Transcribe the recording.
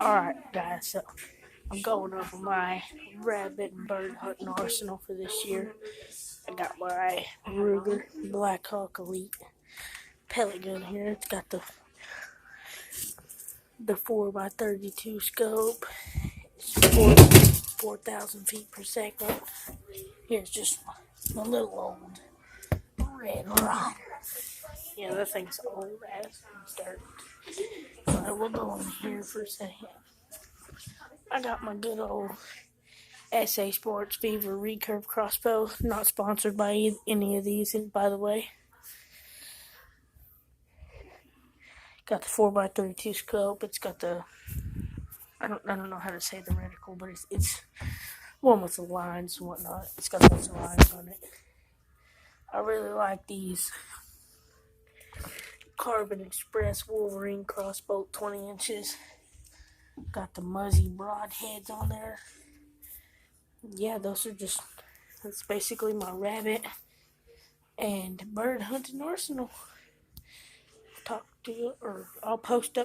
Alright, guys, so I'm going over my rabbit and bird hunting arsenal for this year. I got my Ruger Blackhawk Elite pellet gun here. It's got the 4x32 scope. It's 4,000 feet per second. Here's just a little old Red Ryder. Yeah, that thing's old as dirt. But we'll go in here for a second. I got my good old SA Sports Fever recurve crossbow. Not sponsored by any of these, by the way. Got the 4x32 scope. It's got the I don't know how to say the reticle, but it's one with the lines and whatnot. It's got those lines on it. I really like these Carbon Express Wolverine crossbow 20 inches. Got the Muzzy broadheads on there. Yeah, that's basically my rabbit and bird hunting arsenal. Talk to you, or I'll post up